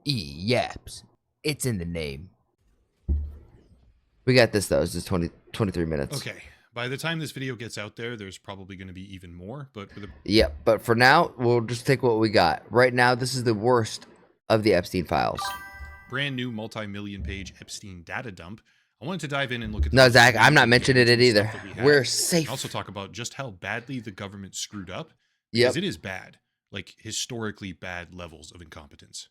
Yaps. It's in the name. We got this though. It's just 23 minutes. Okay. By the time this video gets out there, there's probably going to be even more. But for the Yep. But for now, we'll just take what we got. Right now, this is the worst of the Epstein files. brand new multi-million page Epstein data dump, I wanted to dive in and look at No, Zach, I'm not mentioning it either. We're safe. And also talk about just how badly the government screwed up. Yep. Because it is bad, like historically bad levels of incompetence.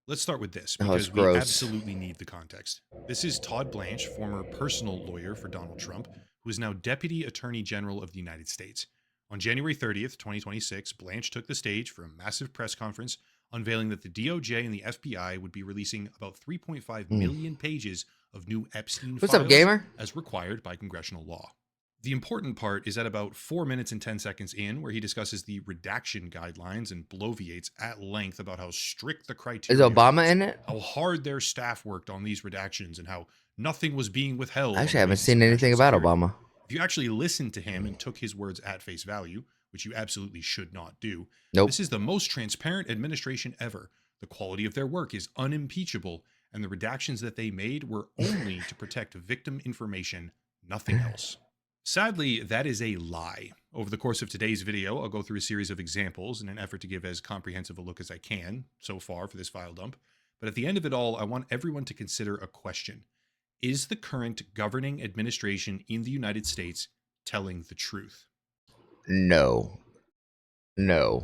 Let's start with this, because we absolutely need the context. This is Todd Blanche, former personal lawyer for Donald Trump, who is now Deputy Attorney General of the United States. On January 30th, 2026, Blanche took the stage for a massive press conference unveiling that the DOJ and the FBI would be releasing about 3.5 million pages of new Epstein files up, gamer? As required by congressional law. The important part is at about 4 minutes and 10 seconds in, where he discusses the redaction guidelines and bloviates at length about how strict the criteria is. Obama in it? How hard their staff worked on these redactions and how nothing was being withheld. Actually, I haven't seen anything about Obama. If you actually listened to him and took his words at face value, which you absolutely should not do, nope. This is the most transparent administration ever. The quality of their work is unimpeachable, and the redactions that they made were only to protect victim information, nothing else. Sadly, that is a lie. Over the course of today's video, I'll go through a series of examples in an effort to give as comprehensive a look as I can so far for this file dump. But at the end of it all, I want everyone to consider a question. Is the current governing administration in the United States telling the truth? No. No,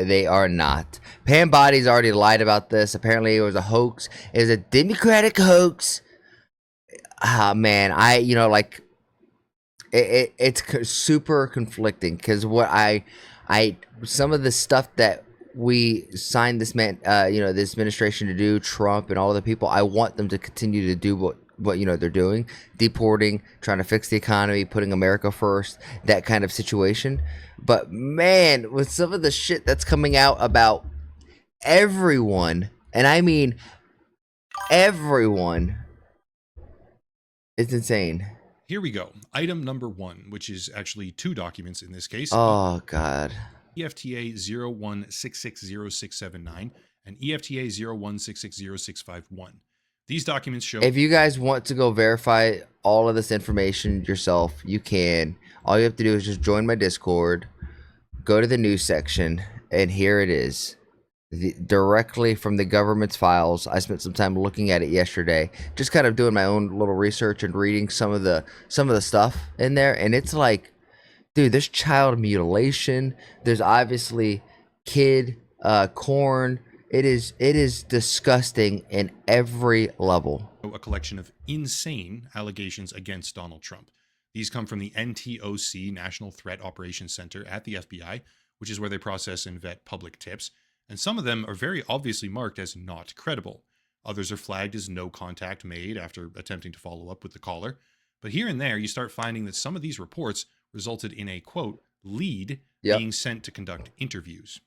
they are not. Pam Body's already lied about this. Apparently, it was a hoax. It was a Democratic hoax. Ah, man, it's super conflicting because some of the stuff that we signed this this administration to do, Trump and all the people, I want them to continue to do what they're doing, deporting, trying to fix the economy, putting America first, that kind of situation. But man, with some of the shit that's coming out about everyone, and I mean everyone, it's insane. Here we go. Item number 1, which is actually 2 documents in this case. Oh, God. EFTA 01660679 and EFTA 01660651. These documents show... If you guys want to go verify all of this information yourself, you can. All you have to do is just join my Discord, go to the news section, and here it is. Directly from the government's files. I spent some time looking at it yesterday, just kind of doing my own little research and reading some of the stuff in there, and it's like, dude, there's child mutilation, there's obviously kid corn. It is disgusting in every level. A collection of insane allegations against Donald Trump. These come from the NTOC, National Threat Operations Center at the FBI, which is where they process and vet public tips. And some of them are very obviously marked as not credible. Others are flagged as no contact made after attempting to follow up with the caller. But here and there, you start finding that some of these reports resulted in a, quote, lead being sent to conduct interviews.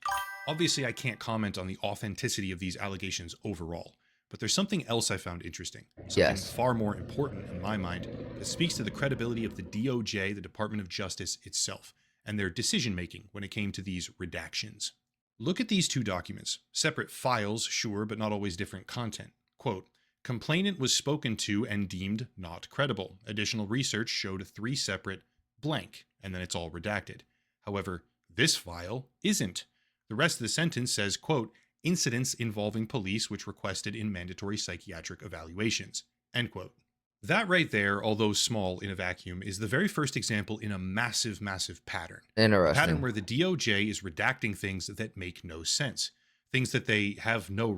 Obviously, I can't comment on the authenticity of these allegations overall, but there's something else I found interesting, something far more important in my mind, that speaks to the credibility of the DOJ, the Department of Justice itself, and their decision-making when it came to these redactions. Look at these 2 documents. Separate files, sure, but not always different content. Quote, complainant was spoken to and deemed not credible. Additional research showed 3 separate blank, and then it's all redacted. However, this file isn't. The rest of the sentence says, quote, incidents involving police which requested in mandatory psychiatric evaluations, end quote. That right there, although small in a vacuum, is the very first example in a massive, massive pattern. Interesting. A pattern where the DOJ is redacting things that make no sense. Things that they have no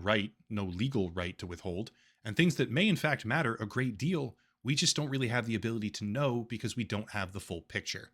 legal right to withhold, and things that may in fact matter a great deal. We just don't really have the ability to know because we don't have the full picture.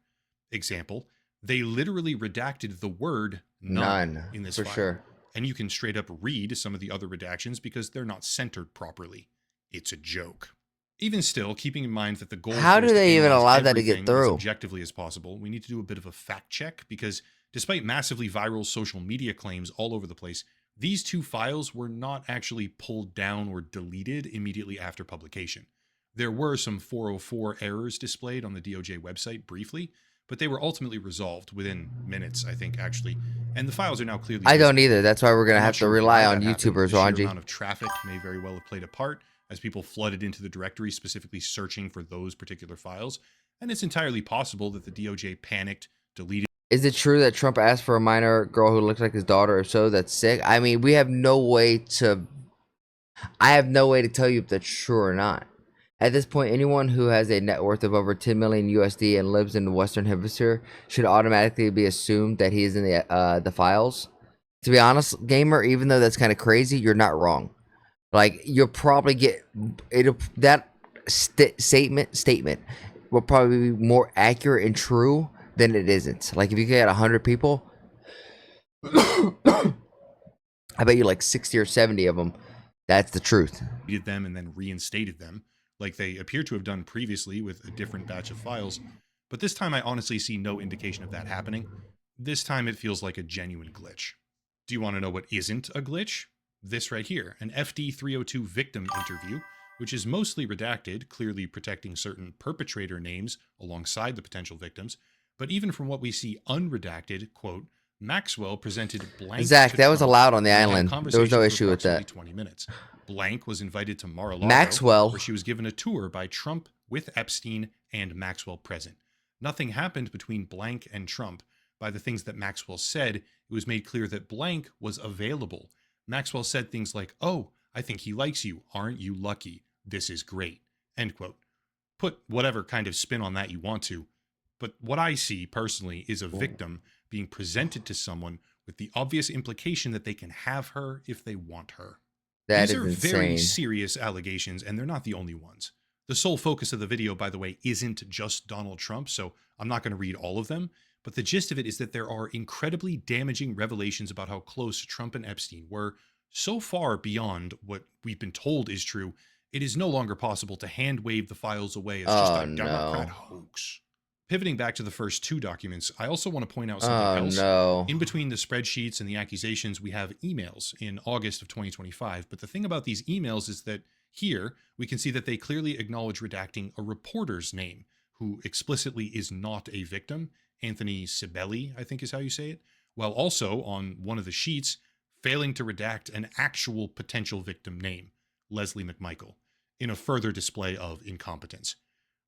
Example, they literally redacted the word none in this for file. Sure. And you can straight up read some of the other redactions because they're not centered properly. It's a joke. Even still, keeping in mind that the goal... How do they even allow that to get through? As objectively as possible, we need to do a bit of a fact check because despite massively viral social media claims all over the place, these 2 files were not actually pulled down or deleted immediately after publication. There were some 404 errors displayed on the DOJ website briefly, but they were ultimately resolved within minutes, I think, actually. And the files are now clearly I don't visible. either. That's why we're going I'm to not have to sure rely why on that happened. YouTubers, The sheer Ranji. amount of traffic may very well have played a part as people flooded into the directory specifically searching for those particular files. And it's entirely possible that the DOJ panicked, deleted. Is it true that Trump asked for a minor girl who looks like his daughter? If so, that's sick. I mean, we have no way to. I have no way to tell you if that's true or not. At this point, anyone who has a net worth of over 10 million USD and lives in the Western Hemisphere should automatically be assumed that he is in the files. To be honest, gamer, even though that's kind of crazy, you're not wrong. Like you'll probably get it. That statement will probably be more accurate and true than it isn't. Like if you get 100 people, I bet you like 60 or 70 of them. That's the truth. Them and then reinstated them, like they appear to have done previously with a different batch of files. But this time I honestly see no indication of that happening. This time it feels like a genuine glitch. Do you want to know what isn't a glitch? This right here, an FD 302 victim interview, which is mostly redacted, clearly protecting certain perpetrator names alongside the potential victims. But even from what we see unredacted, quote, Maxwell presented blank Zach, to that was Trump, allowed on the and they had a island. There was no conversation for issue with approximately that. 20 minutes. Blank was invited to Mar-a-Lago, Maxwell. where she was given a tour by Trump with Epstein and Maxwell present. Nothing happened between Blank and Trump. By the things that Maxwell said, it was made clear that Blank was available. Maxwell said things like, "Oh, I think he likes you. Aren't you lucky? This is great." End quote. Put whatever kind of spin on that you want to. But what I see personally is a victim being presented to someone with the obvious implication that they can have her if they want her. That These is are very insane. serious allegations, and they're not the only ones. The sole focus of the video, by the way, isn't just Donald Trump, so I'm not going to read all of them. But the gist of it is that there are incredibly damaging revelations about how close Trump and Epstein were, so far beyond what we've been told is true, it is no longer possible to hand wave the files away as just Oh a Democrat no. hoax. Pivoting back to the first two documents, I also want to point out something Oh else. no. In between the spreadsheets and the accusations, we have emails in August of 2025. But the thing about these emails is that here we can see that they clearly acknowledge redacting a reporter's name who explicitly is not a victim. Anthony Sibeli, I think is how you say it, while also on one of the sheets failing to redact an actual potential victim name, Leslie McMichael, in a further display of incompetence.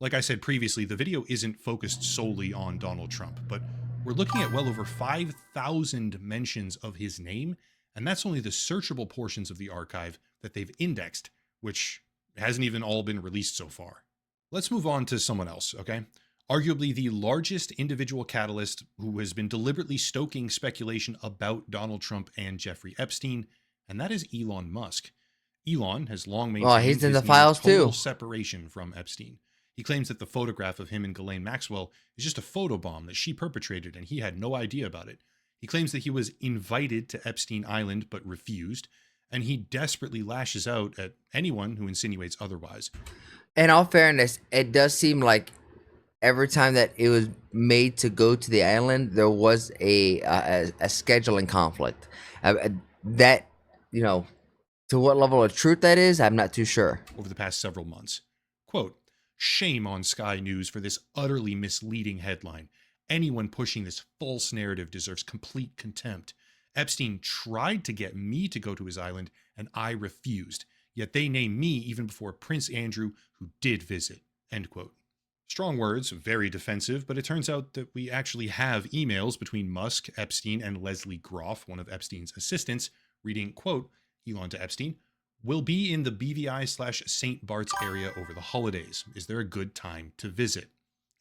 Like I said previously, the video isn't focused solely on Donald Trump, but we're looking at well over 5,000 mentions of his name, and that's only the searchable portions of the archive that they've indexed, which hasn't even all been released so far. Let's move on to someone else, okay? Arguably the largest individual catalyst who has been deliberately stoking speculation about Donald Trump and Jeffrey Epstein, and that is Elon Musk. Elon has long maintained He's in his the files total too. separation from Epstein. He claims that the photograph of him and Ghislaine Maxwell is just a photobomb that she perpetrated and he had no idea about it. He claims that he was invited to Epstein Island but refused, and he desperately lashes out at anyone who insinuates otherwise. In all fairness, it does seem like every time that it was made to go to the island, there was a scheduling conflict. That, you know, to what level of truth that is, I'm not too sure. Over the past several months. Quote, "Shame on Sky News for this utterly misleading headline. Anyone pushing this false narrative deserves complete contempt. Epstein tried to get me to go to his island, and I refused. Yet they named me even before Prince Andrew, who did visit." End quote. Strong words, very defensive, but it turns out that we actually have emails between Musk, Epstein, and Leslie Groff, one of Epstein's assistants, reading, quote, Elon to Epstein, "Will be in the BVI/St. Bart's area over the holidays. Is there a good time to visit?"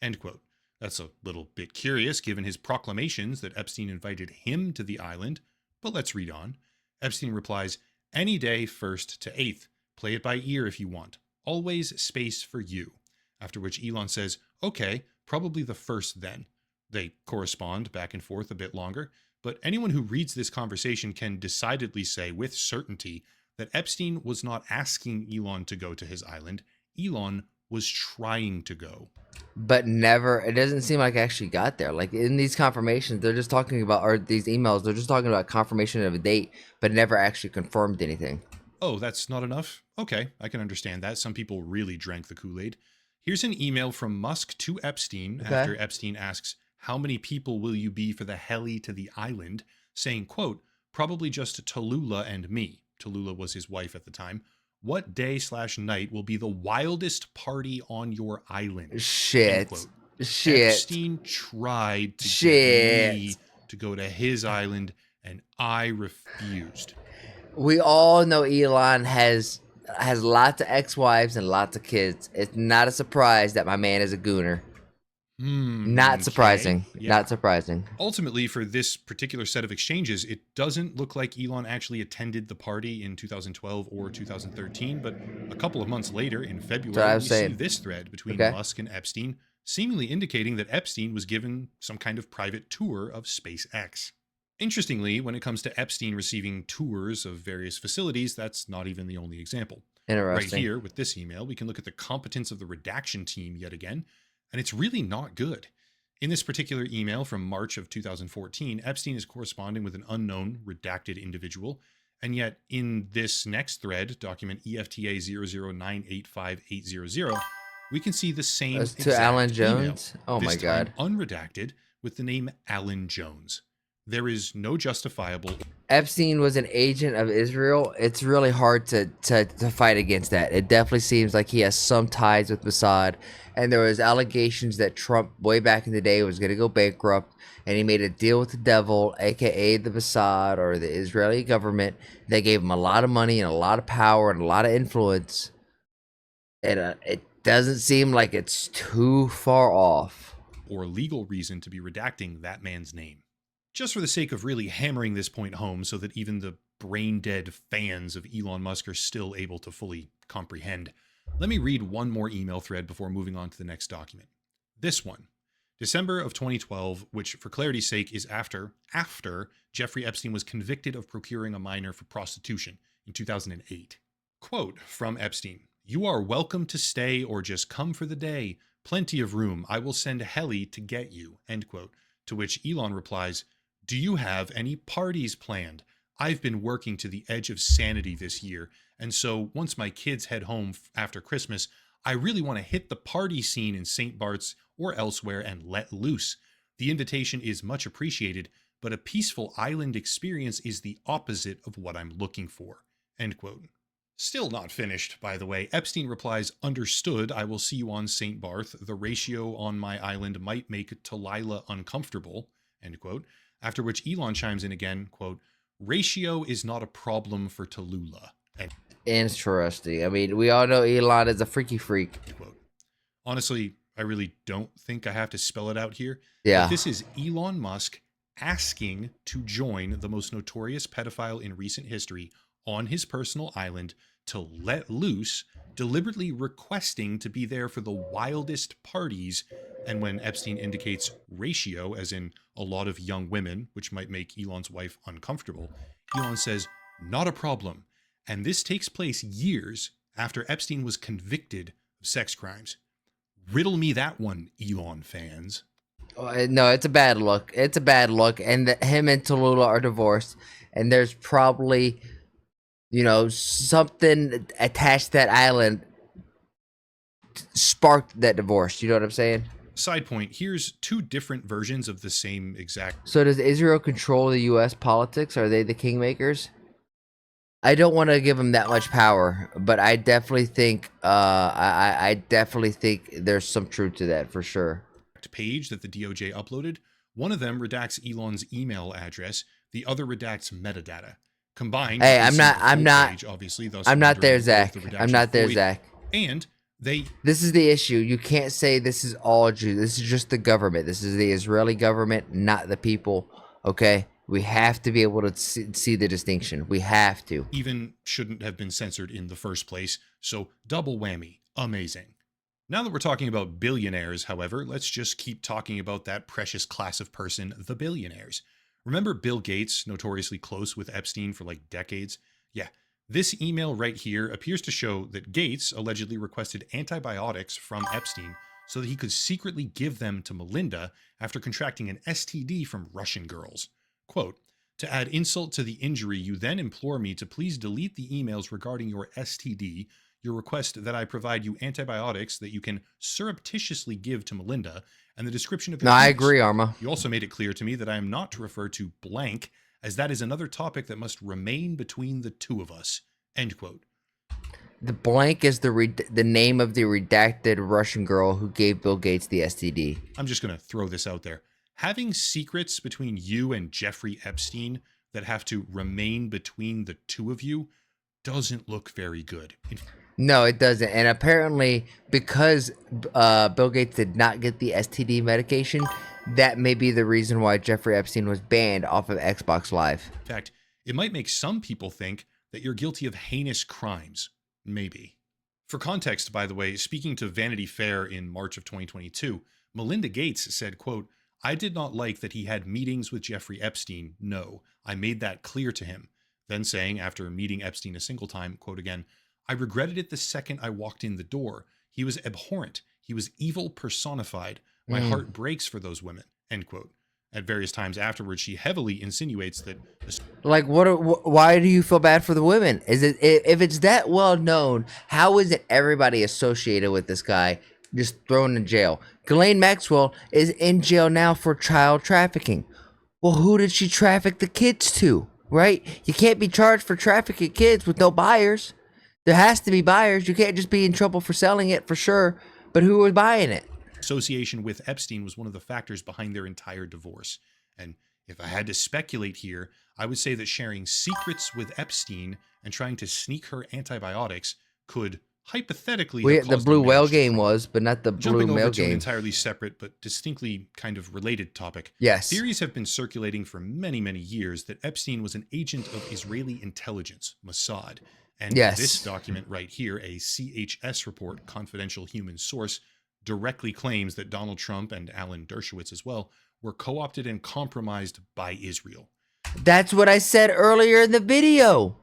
End quote. That's a little bit curious given his proclamations that Epstein invited him to the island, but let's read on. Epstein replies, "Any day 1st to 8th. Play it by ear if you want. Always space for you." After which Elon says, "Okay, probably the 1st then." They correspond back and forth a bit longer, but anyone who reads this conversation can decidedly say with certainty that Epstein was not asking Elon to go to his island. Elon was trying to go. But never, it doesn't seem like I actually got there. Like in these confirmations, they're just talking about, or these emails, they're just talking about confirmation of a date, but never actually confirmed anything. Oh, that's not enough? Okay, I can understand that. Some people really drank the Kool-Aid. Here's an email from Musk to Epstein after Epstein asks, How many people will you be for the heli to the island? Saying, quote, probably just Tallulah and me. Tallulah was his wife at the time. What day/night will be the wildest party on your island? End Shit. quote. Shit. Epstein tried to get Shit. me to go to his island, and I refused. We all know Elon has lots of ex-wives and lots of kids. It's not a surprise that my man is a gooner. Not Okay. surprising. Yeah. Not surprising. Ultimately, for this particular set of exchanges, it doesn't look like Elon actually attended the party in 2012 or 2013, but a couple of months later, in That's what I February, was we see saying. this thread between Okay. Musk and Epstein, seemingly indicating that Epstein was given some kind of private tour of SpaceX. Interestingly, when it comes to Epstein receiving tours of various facilities, that's not even the only example. Right Interesting. here with this email, we can look at the competence of the redaction team yet again, and it's really not good. In this particular email from March of 2014, Epstein is corresponding with an unknown redacted individual, and yet in this next thread, document EFTA 0098580, we can see the same As to Alan exact email, Jones. Oh my this time god. unredacted, with the name Alan Jones. There is no justifiable. Epstein was an agent of Israel. It's really hard to fight against that. It definitely seems like he has some ties with Mossad. And there was allegations that Trump, way back in the day, was going to go bankrupt. And he made a deal with the devil, a.k.a. the Mossad or the Israeli government. They gave him a lot of money and a lot of power and a lot of influence. And it doesn't seem like it's too far off. Or legal reason to be redacting that man's name. Just for the sake of really hammering this point home so that even the brain dead fans of Elon Musk are still able to fully comprehend, let me read one more email thread before moving on to the next document. This one, December of 2012, which for clarity's sake is after Jeffrey Epstein was convicted of procuring a minor for prostitution in 2008. Quote from Epstein, "You are welcome to stay or just come for the day. Plenty of room. I will send heli to get you." End quote. To which Elon replies, "Do you have any parties planned? I've been working to the edge of sanity this year, and so once my kids head home after Christmas, I really want to hit the party scene in St. Bart's or elsewhere and let loose. The invitation is much appreciated, but a peaceful island experience is the opposite of what I'm looking for." End quote. Still not finished, by the way. Epstein replies, "Understood, I will see you on St. Barth. The ratio on my island might make Tallulah uncomfortable." End quote. After which Elon chimes in again, quote, "Ratio is not a problem for Tallulah." End Interesting. I mean, we all know Elon is a freaky freak. quote. Honestly, I really don't think I have to spell it out here. Yeah. But this is Elon Musk asking to join the most notorious pedophile in recent history on his personal island to let loose, deliberately requesting to be there for the wildest parties. And when Epstein indicates ratio, as in a lot of young women, which might make Elon's wife uncomfortable, Elon says, "Not a problem." And this takes place years after Epstein was convicted of sex crimes. Riddle me that one, Elon fans. No, it's a bad look. It's a bad look. And him and Tallulah are divorced. And there's probably, something attached to that island sparked that divorce. You know what I'm saying? Side point, here's two different versions of the same exact. So does Israel control the U.S. politics? Are they the kingmakers? I don't want to give them that much power, but I definitely think I definitely think there's some truth to that for sure. Page that the DOJ uploaded. One of them redacts Elon's email address, the other redacts metadata. Combined, Hey, you can I'm see not. the I'm full not. page, obviously, thus I'm not there, rendering Zach. both the I'm redaction not there, void, Zach. and they This is the issue. You can't say this is all Jews. This is just the government. This is the Israeli government, not the people. Okay? We have to be able to see the distinction. We have to. even shouldn't have been censored in the first place. So double whammy. Amazing. Now that we're talking about billionaires, however, let's just keep talking about that precious class of person, the billionaires. Remember Bill Gates, notoriously close with Epstein for like decades? Yeah, this email right here appears to show that Gates allegedly requested antibiotics from Epstein so that he could secretly give them to Melinda after contracting an STD from Russian girls. Quote, "To add insult to the injury, you then implore me to please delete the emails regarding your STD, your request that I provide you antibiotics that you can surreptitiously give to Melinda, and the description of No, their I use. agree, Arma. You also made it clear to me that I am not to refer to blank, as that is another topic that must remain between the two of us. End quote. The blank is the name of the redacted Russian girl who gave Bill Gates the STD. I'm just going to throw this out there. Having secrets between you and Jeffrey Epstein that have to remain between the two of you doesn't look very good. No, it doesn't. And apparently, because Bill Gates did not get the STD medication, that may be the reason why Jeffrey Epstein was banned off of Xbox Live. In fact, it might make some people think that you're guilty of heinous crimes. Maybe. For context, by the way, speaking to Vanity Fair in March of 2022, Melinda Gates said, quote, "I did not like that he had meetings with Jeffrey Epstein. No, I made that clear to him." Then saying, after meeting Epstein a single time, quote again, "I regretted it the second I walked in the door. He was abhorrent. He was evil personified. My heart breaks for those women," end quote. At various times afterwards, she heavily insinuates that Like, why do you feel bad for the women? Is it, if it's that well known, how is it everybody associated with this guy just thrown in jail? Ghislaine Maxwell is in jail now for child trafficking. Well, who did she traffic the kids to? Right? You can't be charged for trafficking kids with no buyers. There has to be buyers. You can't just be in trouble for selling it for sure. But who was buying it? association with Epstein was one of the factors behind their entire divorce. And if I had to speculate here, I would say that sharing secrets with Epstein and trying to sneak her antibiotics could hypothetically have The caused blue the whale marriage to game crumble. was, but not the blue Jumping over male to an game. entirely separate but distinctly kind of related topic. Yes. Theories have been circulating for many, many years that Epstein was an agent of Israeli intelligence, Mossad. And Yes. this document right here, a CHS report, confidential human source, directly claims that Donald Trump and Alan Dershowitz as well were co-opted and compromised by Israel. That's what I said earlier in the video.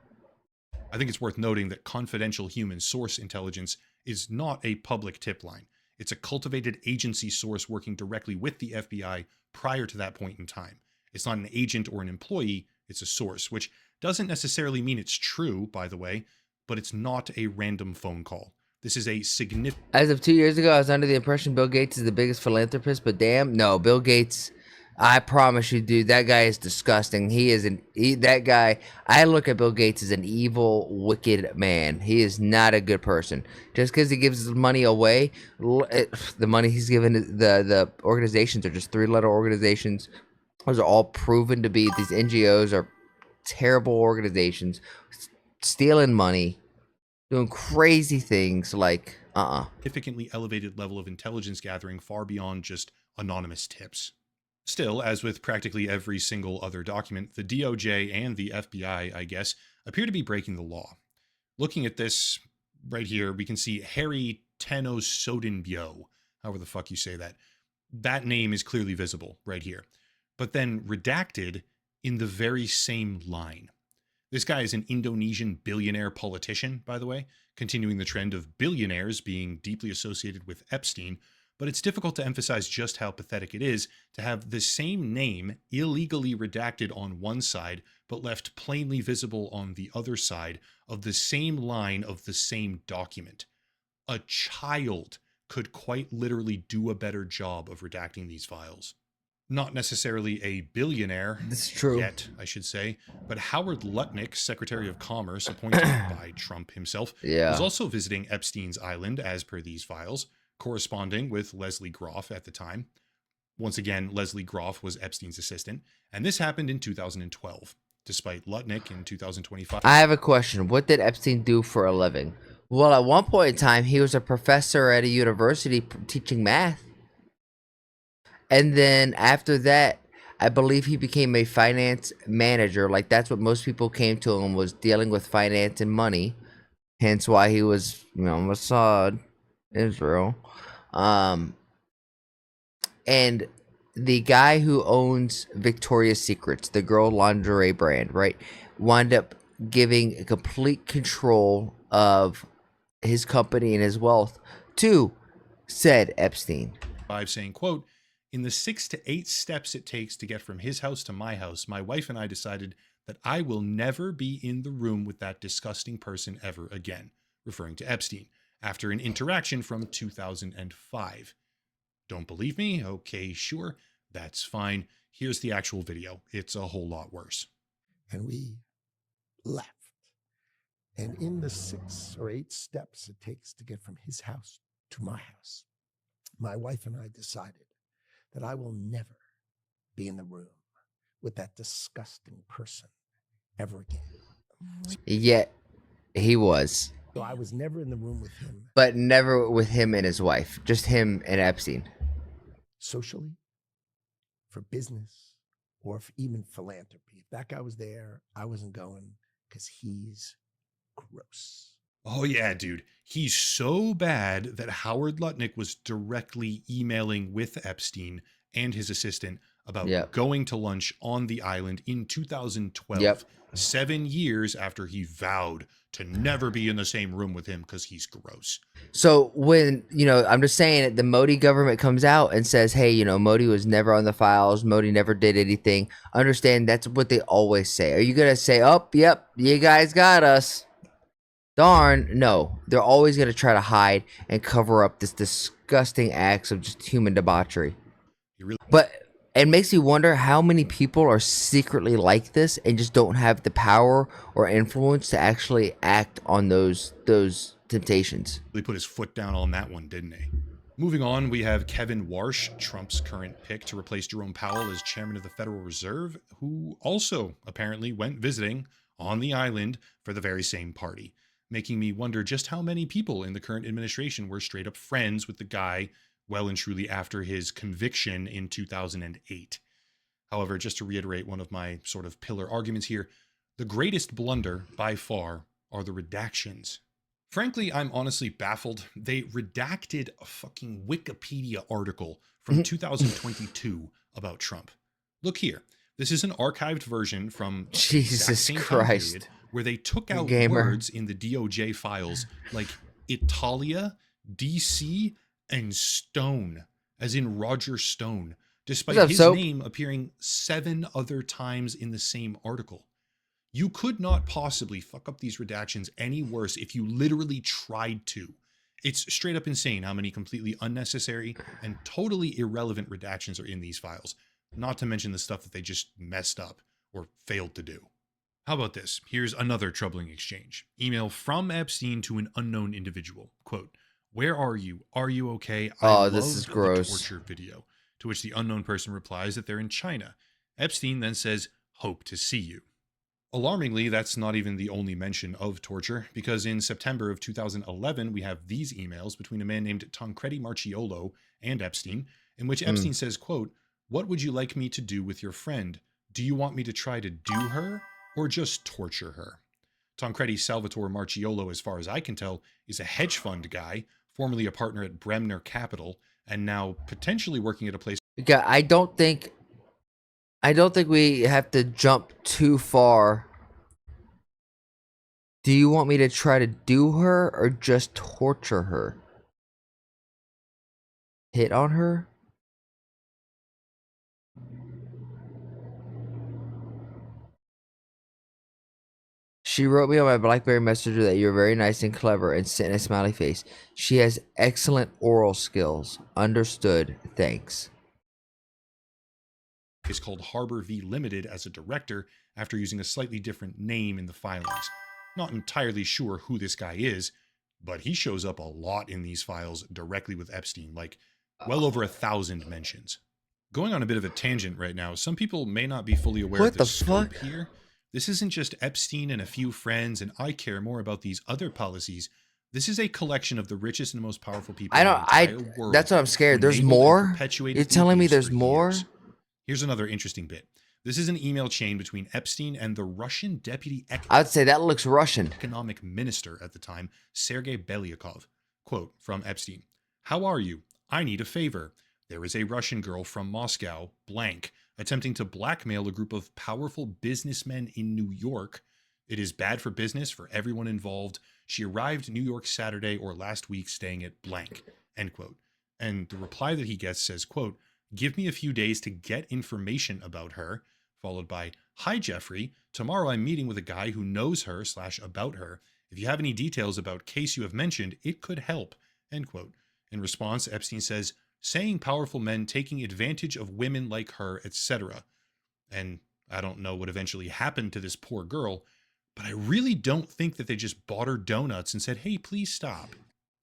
I think it's worth noting that confidential human source intelligence is not a public tip line. It's a cultivated agency source working directly with the FBI prior to that point in time. It's not an agent or an employee, it's a source, which doesn't necessarily mean it's true, by the way, but it's not a random phone call. This is a significant... As of 2 years ago, I was under the impression Bill Gates is the biggest philanthropist, but damn, no, Bill Gates, I promise you, dude, that guy is disgusting. That guy, I look at Bill Gates as an evil, wicked man. He is not a good person. Just because he gives his money away, the money he's given, the organizations are just three-letter organizations. Those are all proven to be, these NGOs are terrible organizations, stealing money, doing crazy things like, significantly elevated level of intelligence gathering far beyond just anonymous tips. Still, as with practically every single other document, the DOJ and the FBI, I guess, appear to be breaking the law. Looking at this right here, we can see Harry Tenosodenbio, however the fuck you say that. That name is clearly visible right here, but then redacted in the very same line. This guy is an Indonesian billionaire politician, by the way, continuing the trend of billionaires being deeply associated with Epstein, but it's difficult to emphasize just how pathetic it is to have the same name illegally redacted on one side, but left plainly visible on the other side of the same line of the same document. A child could quite literally do a better job of redacting these files. Not necessarily a billionaire this is true. yet, I should say, but Howard Lutnick, Secretary of Commerce, appointed by Trump himself, Yeah. was also visiting Epstein's island as per these files, corresponding with Leslie Groff at the time. Once again, Leslie Groff was Epstein's assistant, and this happened in 2012, despite Lutnick in 2025. I have a question. What did Epstein do for a living? Well, at one point in time, he was a professor at a university teaching math. And then after that, I believe he became a finance manager. Like, that's what most people came to him, was dealing with finance and money. Hence why he was, Mossad, Israel. And the guy who owns Victoria's Secrets, the girl lingerie brand, right, wound up giving complete control of his company and his wealth to said Epstein. Saying, quote, "In the 6 to 8 steps it takes to get from his house to my house, my wife and I decided that I will never be in the room with that disgusting person ever again," referring to Epstein, after an interaction from 2005. Don't believe me? Okay, sure. That's fine. Here's the actual video. It's a whole lot worse. And we left. And in the 6 or 8 steps it takes to get from his house to my house, my wife and I decided that I will never be in the room with that disgusting person ever again. Yet he was, So I was never in the room with him but never with him and his wife. Just him and Epstein. socially, for business, or for even philanthropy. If that guy was there, I wasn't going because he's gross. Oh, yeah, dude. He's so bad that Howard Lutnick was directly emailing with Epstein and his assistant about Yep. going to lunch on the island in 2012, Yep. 7 years after he vowed to never be in the same room with him because he's gross. So when, I'm just saying the Modi government comes out and says, hey, Modi was never on the files. Modi never did anything. Understand that's what they always say. Are you going to say, oh, yep, you guys got us? Darn, no. They're always going to try to hide and cover up this disgusting acts of just human debauchery. But it makes me wonder how many people are secretly like this and just don't have the power or influence to actually act on those temptations. He put his foot down on that one, didn't he? Moving on, we have Kevin Warsh, Trump's current pick to replace Jerome Powell as chairman of the Federal Reserve, who also apparently went visiting on the island for the very same party, making me wonder just how many people in the current administration were straight up friends with the guy well and truly after his conviction in 2008. However, just to reiterate one of my sort of pillar arguments here, the greatest blunder by far are the redactions. Frankly, I'm honestly baffled. They redacted a fucking Wikipedia article from 2022 about Trump. Look here. This is an archived version from Jesus Christ, where they took out words in the DOJ files like Italia, DC, and Stone, as in Roger Stone, despite his name appearing 7 other times in the same article. You could not possibly fuck up these redactions any worse if you literally tried to. It's straight up insane how many completely unnecessary and totally irrelevant redactions are in these files, not to mention the stuff that they just messed up or failed to do. How about this? Here's another troubling exchange. Email from Epstein to an unknown individual. Quote, "Where are you? Are you okay? This is gross. The torture video." To which the unknown person replies that they're in China. Epstein then says, "Hope to see you." Alarmingly, that's not even the only mention of torture, because in September of 2011, we have these emails between a man named Tancredi Marchiolo and Epstein, in which Epstein says, quote, "What would you like me to do with your friend? Do you want me to try to do her or just torture her?" Tancredi Salvatore Marchiolo, as far as I can tell, is a hedge fund guy, formerly a partner at Bremner Capital, and now potentially working at a place. Yeah, I don't think we have to jump too far. Do you want me to try to do her or just torture her? Hit on her? She wrote me on my BlackBerry Messenger that you're very nice and clever and sent a smiley face. She has excellent oral skills. Understood. Thanks. Is called Harbor V Limited as a director after using a slightly different name in the filings. Not entirely sure who this guy is, but he shows up a lot in these files directly with Epstein, like well over 1,000 mentions. Going on a bit of a tangent right now, some people may not be fully aware of the scope here. This isn't just Epstein and a few friends, and I care more about these other policies. This is a collection of the richest and most powerful people in the entire world. That's what I'm scared. There's more? You're telling me there's more? Here's another interesting bit. This is an email chain between Epstein and the Russian deputy I'd say that looks Russian. Economic minister at the time, Sergei Belyakov. Quote from Epstein, "How are you? I need a favor. There is a Russian girl from Moscow, blank, attempting to blackmail a group of powerful businessmen in New York. It is bad for business for everyone involved. She arrived New York Saturday or last week staying at blank." End quote. And the reply that he gets says, quote, "Give me a few days to get information about her," followed by, "Hi, Jeffrey. Tomorrow I'm meeting with a guy who knows her / about her. If you have any details about case you have mentioned, it could help." End quote. In response, Epstein says, saying powerful men taking advantage of women like her, etc. And I don't know what eventually happened to this poor girl, but I really don't think that they just bought her donuts and said, hey, please stop.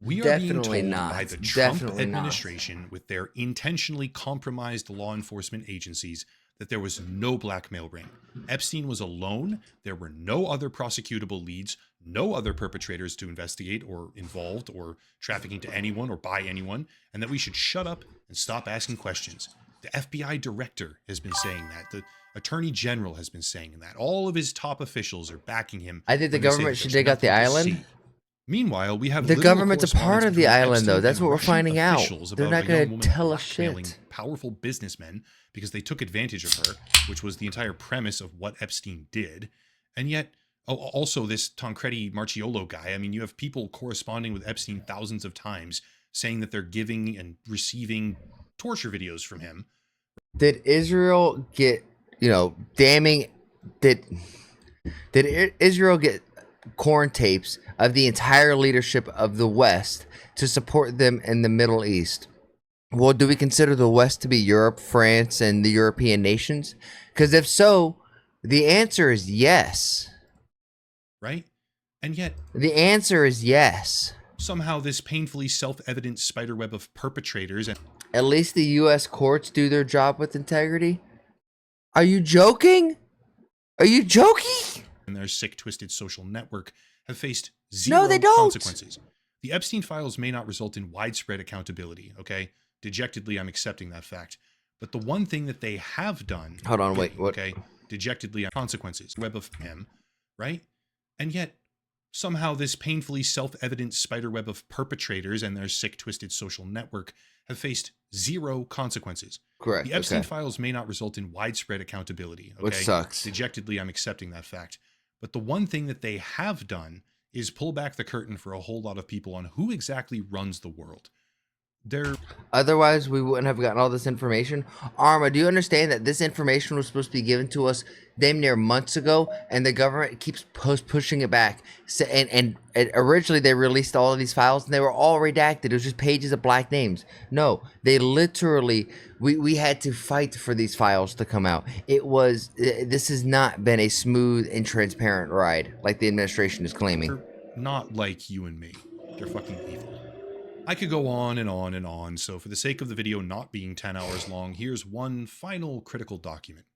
We are being Definitely told not. by the Trump Definitely not. administration with their intentionally compromised law enforcement agencies that there was no blackmail ring. Epstein was alone. There were no other prosecutable leads, no other perpetrators to investigate or involved or trafficking to anyone or by anyone, and that we should shut up and stop asking questions. The FBI director has been saying that. The attorney general has been saying that. All of his top officials are backing him. I think the when they say government that should there's dig out the nothing to island. see. Meanwhile, we have The literal government's a part correspondence of the between island, though. Epstein That's and what we're Russian finding out. officials They're about not a going young to woman tell us blackmailing shit. powerful businessmen because they took advantage of her, which was the entire premise of what Epstein did. And yet, also this Tancredi Marchiolo guy, I mean, you have people corresponding with Epstein thousands of times saying that they're giving and receiving torture videos from him. Did Israel get, damning, did Israel get corn tapes of the entire leadership of the West to support them in the Middle East? Well, do we consider the West to be Europe, France, and the European nations? Because if so, the answer is yes. Right? And yet, the answer is yes. Somehow this painfully self-evident spiderweb of perpetrators and at least the U.S. courts do their job with integrity. Are you joking? Are you joking? And their sick, twisted social network have faced zero they don't. consequences. The Epstein files may not result in widespread accountability, okay? Dejectedly, I'm accepting that fact. But the one thing that they have done... Hold on, wait, what? Okay, dejectedly, consequences. Web of him, right? And yet, somehow this painfully self-evident spiderweb of perpetrators and their sick, twisted social network have faced zero consequences. Correct. The Epstein files may not result in widespread accountability, okay? Which sucks. Dejectedly, I'm accepting that fact. But the one thing that they have done is pull back the curtain for a whole lot of people on who exactly runs the world. Otherwise, we wouldn't have gotten all this information. Arma, do you understand that this information was supposed to be given to us damn near months ago, and the government keeps pushing it back? So, and originally they released all of these files, and they were all redacted. It was just pages of black names. No, they literally, we had to fight for these files to come out. This has not been a smooth and transparent ride like the administration is claiming. They're not like you and me. They're fucking evil. I could go on and on and on, so for the sake of the video not being 10 hours long, here's one final critical document.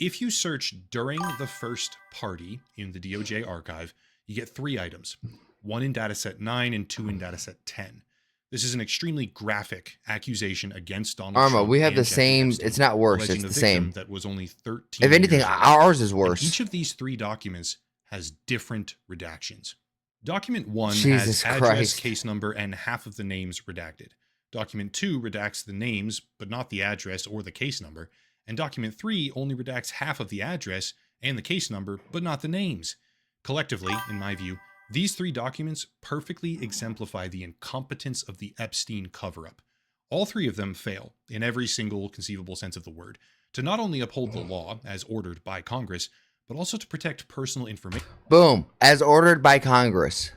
If you search during the first party in the DOJ archive, you get 3 items, 1 in dataset 9 and 2 in dataset 10. This is an extremely graphic accusation against Donald Trump. We have the Jeffrey same, Epstein, it's not worse, it's the same. That was only 13 if anything, years old. ours is worse. And each of these 3 documents has different redactions. Document 1 Jesus has address, Christ. case number, and half of the names redacted. Document 2 redacts the names, but not the address or the case number. And document 3 only redacts half of the address and the case number, but not the names. Collectively, in my view, these 3 documents perfectly exemplify the incompetence of the Epstein cover-up. All 3 of them fail, in every single conceivable sense of the word, to not only uphold the law as ordered by Congress, but also to protect personal information. Boom, as ordered by Congress.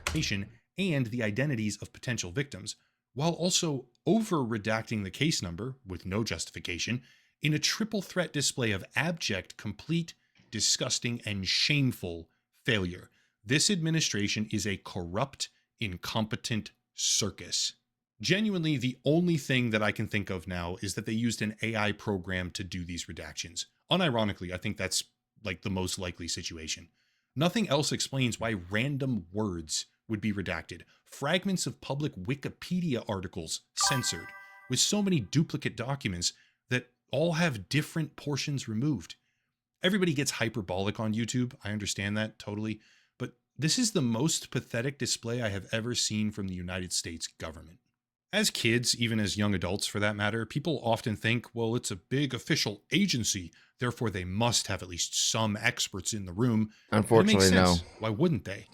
And the identities of potential victims, while also over-redacting the case number, with no justification, in a triple threat display of abject, complete, disgusting, and shameful failure. This administration is a corrupt, incompetent circus. Genuinely, the only thing that I can think of now is that they used an AI program to do these redactions. Unironically, I think that's like the most likely situation. Nothing else explains why random words would be redacted, fragments of public Wikipedia articles censored, with so many duplicate documents that all have different portions removed. Everybody gets hyperbolic on YouTube, I understand that totally, but this is the most pathetic display I have ever seen from the United States government. As kids, even as young adults for that matter, people often think, well, it's a big official agency, therefore they must have at least some experts in the room. Unfortunately, no. Why wouldn't they?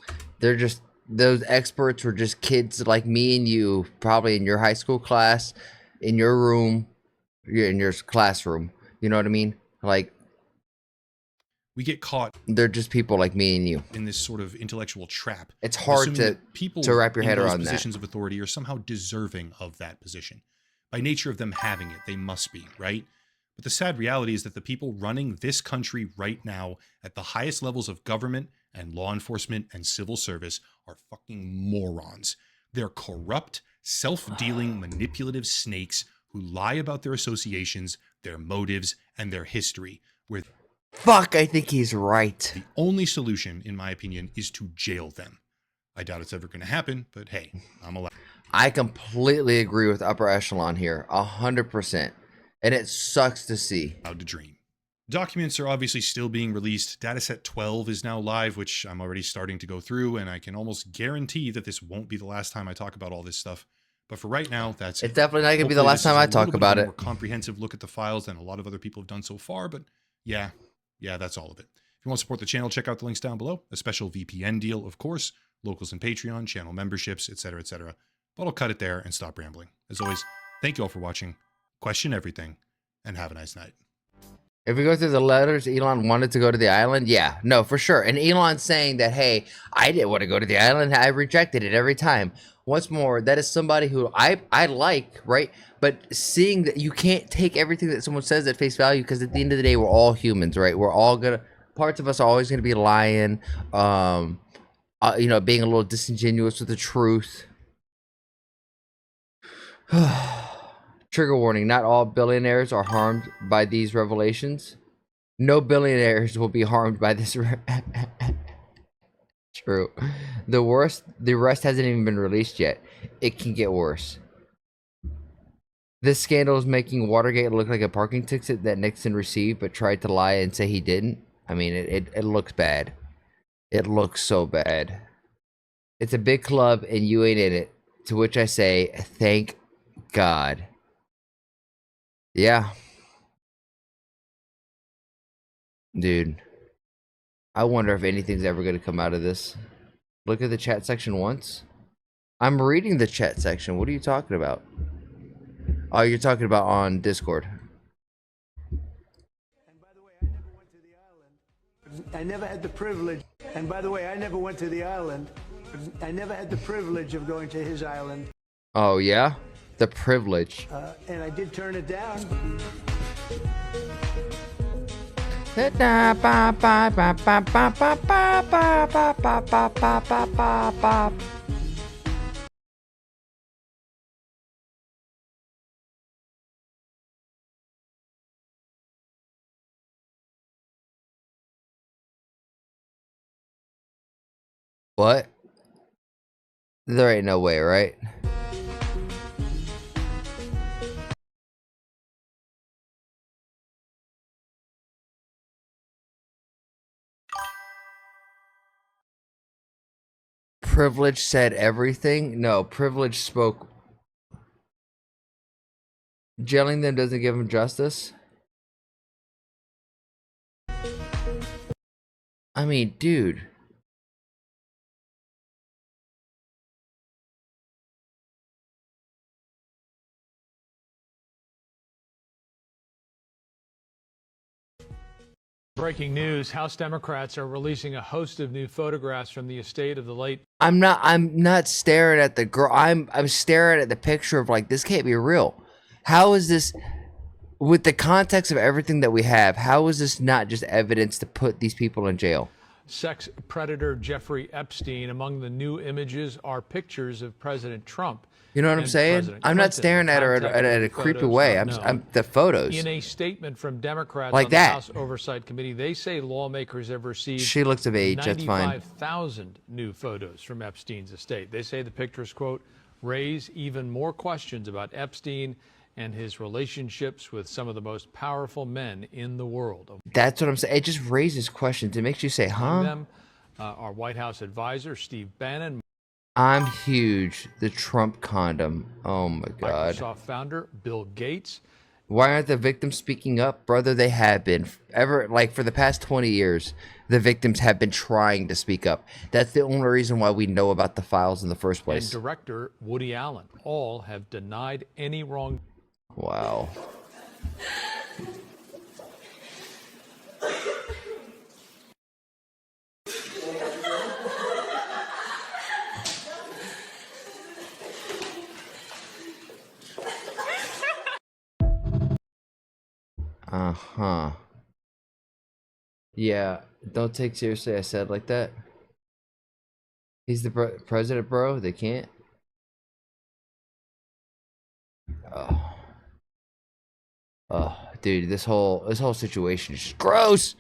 Those experts were just kids like me and you, probably in your high school class, in your room, in your classroom. You know what I mean? Like, we get caught. They're just people like me and you in this sort of intellectual trap. It's hard to wrap your head around that. Positions of authority are somehow deserving of that position. By nature of them having it, they must be, right? But the sad reality is that the people running this country right now at the highest levels of government and law enforcement and civil service are fucking morons. They're corrupt, self-dealing, manipulative snakes who lie about their associations, their motives, and their history, where Fuck, I think he's right. the only solution, in my opinion, is to jail them. I doubt it's ever going to happen, but hey, I'm allowed. I completely agree with upper echelon here, 100%. And it sucks to see. To dream. Documents are obviously still being released. Dataset 12 is now live, which I'm already starting to go through, and I can almost guarantee that this won't be the last time I talk about all this stuff. But for right now, that's It's definitely not going to be the Hopefully last this time is I a little talk bit of about a it. more comprehensive look at the files than a lot of other people have done so far, but yeah, that's all of it. If you want to support the channel, check out the links down below. A special VPN deal, of course, locals and Patreon, channel memberships, etc., etc. But I'll cut it there and stop rambling. As always, thank you all for watching. Question everything, and have a nice night. If we go through the letters, Elon wanted to go to the island. Yeah, no, for sure. And Elon's saying that, hey, I didn't want to go to the island. I rejected it every time. Once more, that is somebody who I like, right? But seeing that you can't take everything that someone says at face value, because at the end of the day, we're all humans, right? We're all gonna, parts of us are always gonna be lying, you know, being a little disingenuous with the truth. Trigger warning, not all billionaires are harmed by these revelations. No billionaires will be harmed by this. True. The rest hasn't even been released yet. It can get worse. This scandal is making Watergate look like a parking ticket that Nixon received but tried to lie and say he didn't. I mean, it looks bad. It looks so bad. It's a big club and you ain't in it. To which I say, thank God. Yeah. Dude. I wonder if anything's ever going to come out of this. Look at the chat section once. I'm reading the chat section. What are you talking about? Oh, you're talking about on Discord. And by the way, I never went to the island. I never had the privilege. And by the way, I never went to the island. I never had the privilege of going to his island. Oh, yeah? The privilege. And I did turn it down. What? There ain't no way, right? Privilege said everything? No, privilege spoke. Jailing them doesn't give them justice? I mean, dude. Breaking news, House Democrats are releasing a host of new photographs from the estate of the late. I'm not staring at the girl. I'm staring at the picture of, like, this can't be real. How is this, with the context of everything that we have, how is this not just evidence to put these people in jail? Sex predator Jeffrey Epstein. Among the new images are pictures of President Trump. You know what I'm saying? President I'm not Clinton. staring at her at a creepy way. I'm the photos. In a statement from Democrats Like on that. the House Oversight Committee, they say lawmakers have received She looks of age. That's fine. 95,000 new photos from Epstein's estate. They say the pictures, quote, raise even more questions about Epstein and his relationships with some of the most powerful men in the world. That's what I'm saying. It just raises questions. It makes you say, Among huh? them, our White House advisor, Steve Bannon, I'm huge. The Trump condom. Oh my God. Microsoft founder Bill Gates. Why aren't the victims speaking up? Brother, they have been. Like, for the past 20 years, the victims have been trying to speak up. That's the only reason why we know about the files in the first place. And director Woody Allen. All have denied any wrong. Wow. Uh-huh. Yeah, don't take seriously I said like that. He's the president, bro. They can't. Oh. Oh, dude, this whole situation is just gross.